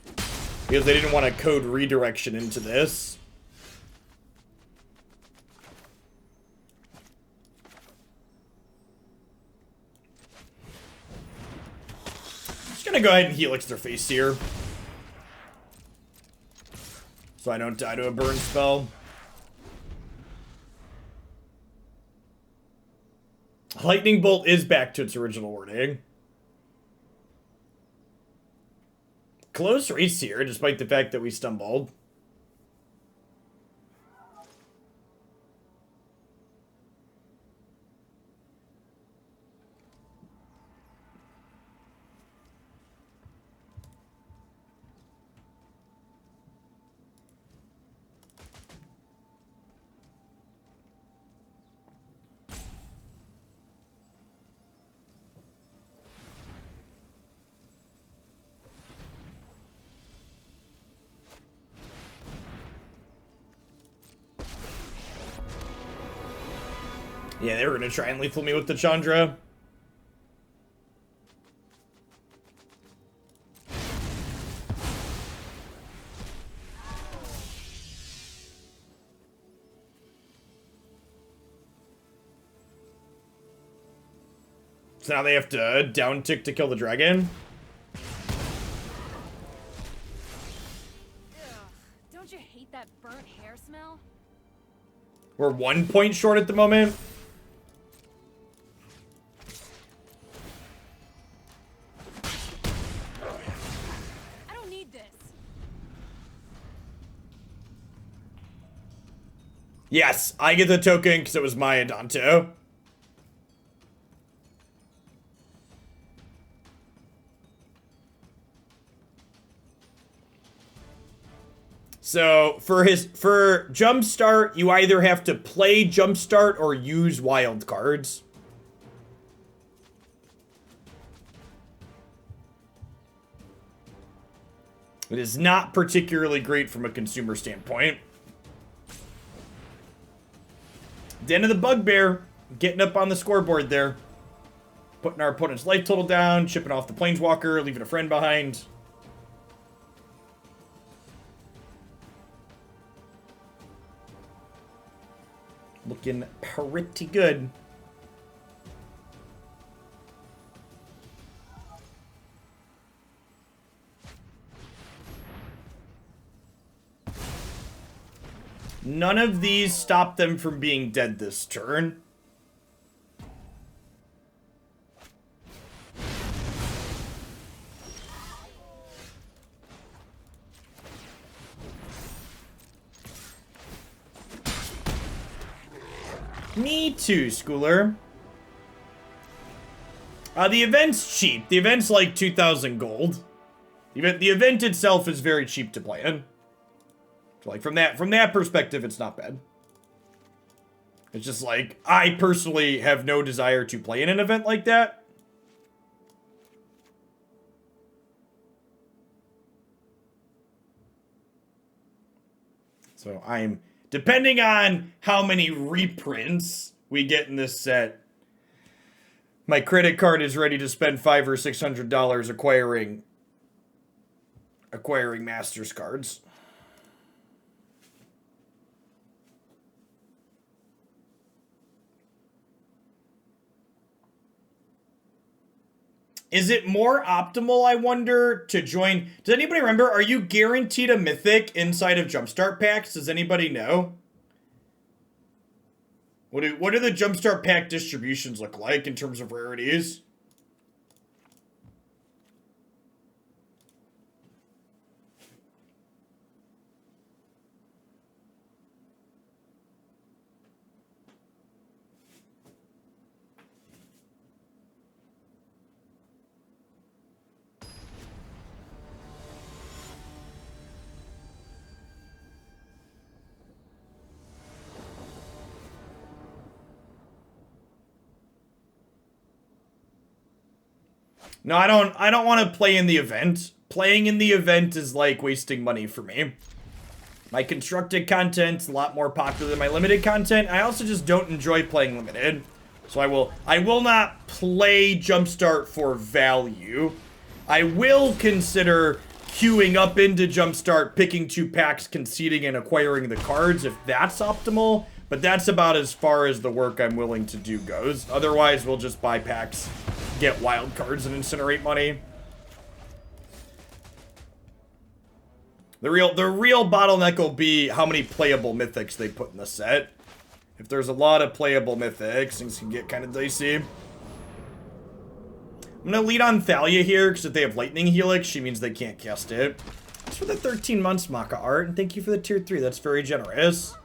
because they didn't want to code redirection into this. Just gonna go ahead and Helix their face here, so I don't die to a burn spell. Lightning Bolt is back to its original wording. Close race here, despite the fact that we stumbled. Yeah, they were gonna try and lethal me with the Chandra. So now they have to down tick to kill the dragon. Ugh, don't you hate that burnt hair smell? We're 1 point short at the moment. I don't need this. Yes, I get the token because it was my Adanto. So for Jumpstart, you either have to play Jumpstart or use wild cards. It is not particularly great from a consumer standpoint. Den of the Bugbear getting up on the scoreboard there. Putting our opponent's life total down, chipping off the Planeswalker, leaving a friend behind. Looking pretty good. None of these stop them from being dead this turn. Me too, Schooler. The event's cheap. The event's like 2,000 gold. The event itself is very cheap to play in. So like from that perspective, it's not bad. It's just like, I personally have no desire to play in an event like that. So I'm, depending on how many reprints we get in this set, my credit card is ready to spend $500 or $600 acquiring Masters cards. Is it more optimal, I wonder, to join? Does anybody remember? Are you guaranteed a mythic inside of Jumpstart packs? Does anybody know? What do the Jumpstart pack distributions look like in terms of rarities? No, I don't want to play in the event. Playing in the event is like wasting money for me. My constructed content's a lot more popular than my limited content. I also just don't enjoy playing limited. So I will not play Jumpstart for value. I will consider queuing up into Jumpstart, picking 2 packs, conceding, and acquiring the cards if that's optimal. But that's about as far as the work I'm willing to do goes. Otherwise, we'll just buy packs, get wild cards, and incinerate money. The real bottleneck will be how many playable mythics they put in the set. If there's a lot of playable mythics, things can get kind of dicey. I'm gonna lead on Thalia here, because if they have Lightning Helix, she means they can't cast it. Thanks for the 13 months, Maka Art, and thank you for the tier 3. That's very generous.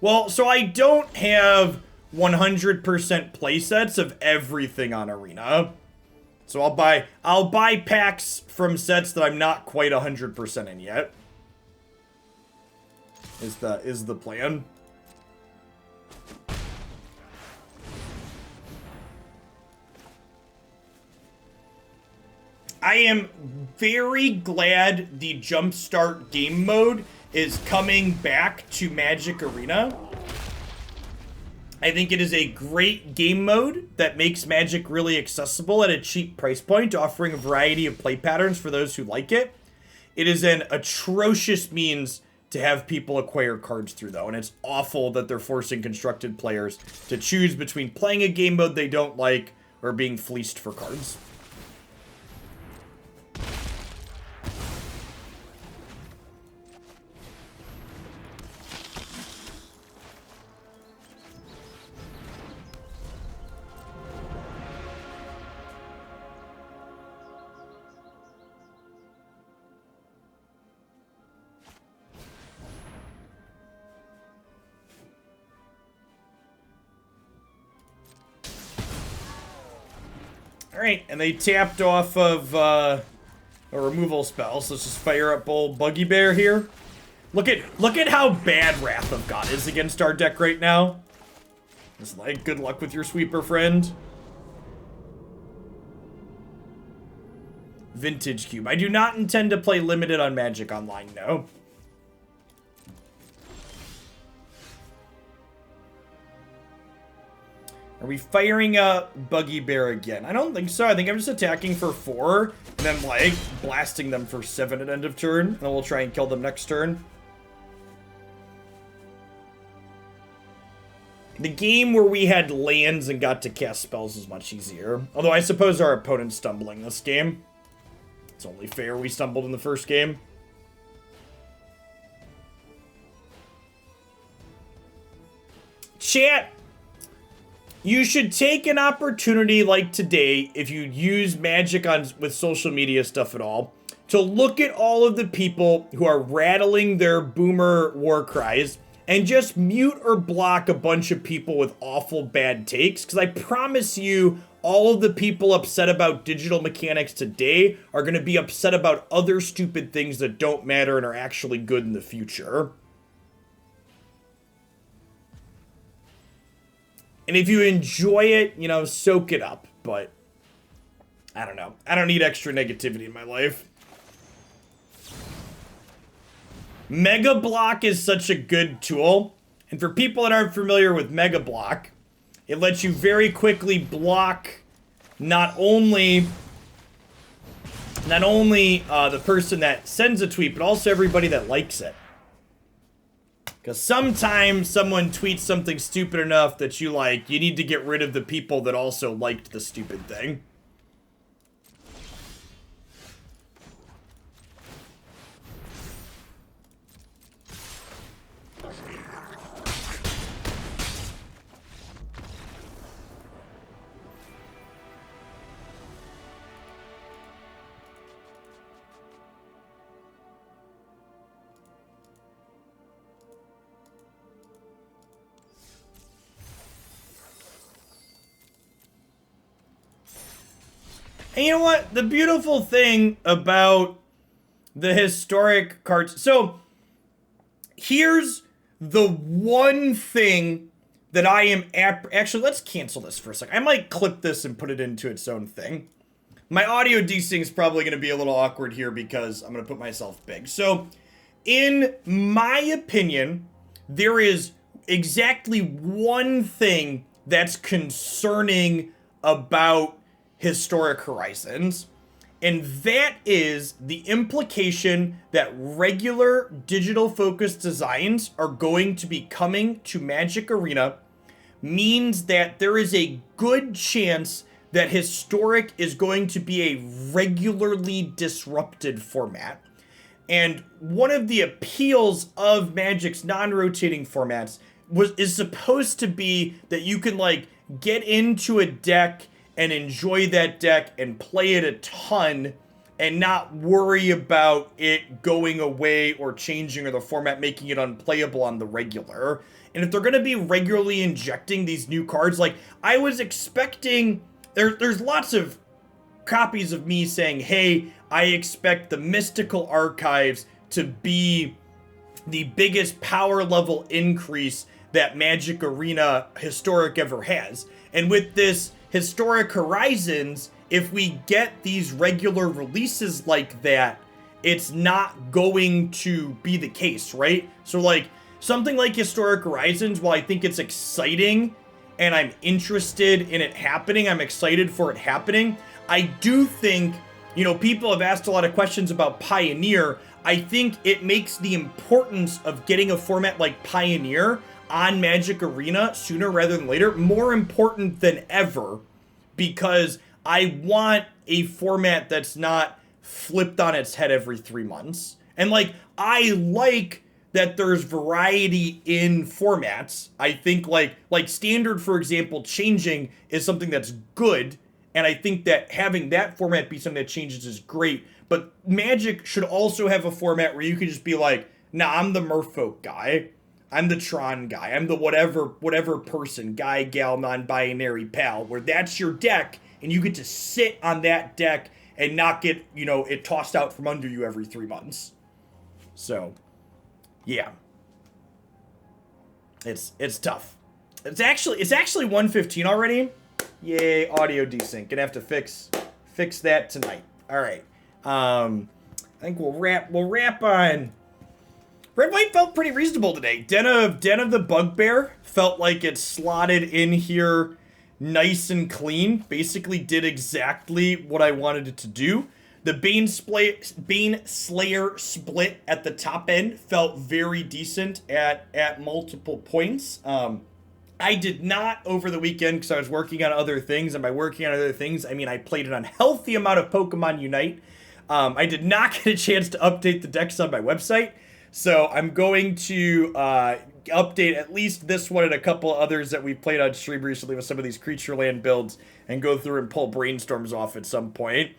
Well, so I don't have 100% playsets of everything on Arena. So I'll buy packs from sets that I'm not quite 100% in yet. Is the plan. I am very glad the Jumpstart game mode is coming back to Magic Arena. I think it is a great game mode that makes Magic really accessible at a cheap price point, offering a variety of play patterns for those who like it. It is an atrocious means to have people acquire cards through, though, and it's awful that they're forcing constructed players to choose between playing a game mode they don't like or being fleeced for cards. Alright, and they tapped off of a removal spell, so let's just fire up old Bugbear here. Look at how bad Wrath of God is against our deck right now. It's like, good luck with your sweeper, friend. Vintage Cube. I do not intend to play limited on Magic Online, no. we firing up Bugbear again? I don't think so. I think I'm just attacking for 4, and then, like, blasting them for 7 at end of turn, and then we'll try and kill them next turn. The game where we had lands and got to cast spells is much easier. Although I suppose our opponent's stumbling this game. It's only fair we stumbled in the first game. Chat, you should take an opportunity like today, if you use Magic with social media stuff at all, to look at all of the people who are rattling their boomer war cries and just mute or block a bunch of people with awful bad takes. Because I promise you, all of the people upset about digital mechanics today are going to be upset about other stupid things that don't matter and are actually good in the future. And if you enjoy it, you know, soak it up. But, I don't know. I don't need extra negativity in my life. Mega Block is such a good tool. And for people that aren't familiar with Mega Block, it lets you very quickly block not only the person that sends a tweet, but also everybody that likes it. Because sometimes someone tweets something stupid enough that you need to get rid of the people that also liked the stupid thing. And you know what? The beautiful thing about the historic cards... So, here's the one thing that I am... Actually, let's cancel this for a second. I might clip this and put it into its own thing. My audio desync is probably going to be a little awkward here because I'm going to put myself big. So, in my opinion, there is exactly one thing that's concerning about Historic Horizons, and that is the implication that regular digital-focused designs are going to be coming to Magic Arena means that there is a good chance that Historic is going to be a regularly disrupted format. And one of the appeals of Magic's non-rotating formats is supposed to be that you can, like, get into a deck and enjoy that deck and play it a ton and not worry about it going away or changing or the format making it unplayable on the regular. And if they're going to be regularly injecting these new cards, like, I was expecting... There's lots of copies of me saying, hey, I expect the Mystical Archives to be the biggest power level increase that Magic Arena Historic ever has. And with this Historic Horizons, if we get these regular releases like that, it's not going to be the case, right? So, like, something like Historic Horizons, while I think it's exciting and I'm interested in it happening, I'm excited for it happening, I do think, you know, people have asked a lot of questions about Pioneer. I think it makes the importance of getting a format like Pioneer on Magic Arena sooner rather than later more important than ever, because I want a format that's not flipped on its head every 3 months. And, like, I like that there's variety in formats. I think, like Standard, for example, changing is something that's good, and I think that having that format be something that changes is great. But Magic should also have a format where you can just be like, nah, I'm the Merfolk guy. I'm the Tron guy. I'm the whatever person, guy, gal, non-binary pal, where that's your deck, and you get to sit on that deck and not get, you know, it tossed out from under you every 3 months. So, yeah. It's tough. It's actually 1:15 already. Yay, audio desync. Gonna have to fix that tonight. All right. I think we'll wrap on. Red White felt pretty reasonable today. Den of the Bugbear felt like it slotted in here nice and clean. Basically did exactly what I wanted it to do. The Baneslayer split at the top end felt very decent at multiple points. I did not over the weekend because I was working on other things, and by working on other things, I mean I played an unhealthy amount of Pokemon Unite. I did not get a chance to update the decks on my website, so I'm going to update at least this one and a couple others that we've played on stream recently with some of these creature land builds, and go through and pull brainstorms off at some point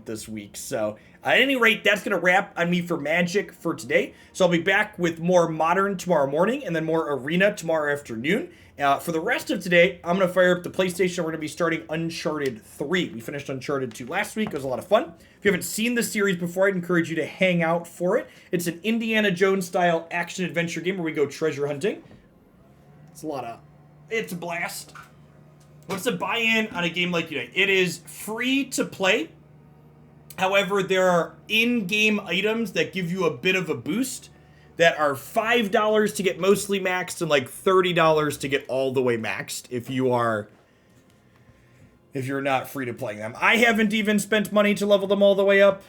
this week. So at any rate, that's going to wrap on me for Magic for today. So I'll be back with more Modern tomorrow morning and then more Arena tomorrow afternoon. For the rest of today, I'm going to fire up the PlayStation. We're going to be starting Uncharted 3. We finished Uncharted 2 last week. It was a lot of fun. If you haven't seen this series before, I'd encourage you to hang out for it. It's an Indiana Jones style action adventure game where we go treasure hunting. It's a blast. What's the buy-in on a game like Unite? It is free to play. However, there are in-game items that give you a bit of a boost that are $5 to get mostly maxed and like $30 to get all the way maxed if you're not free to play them. I haven't even spent money to level them all the way up.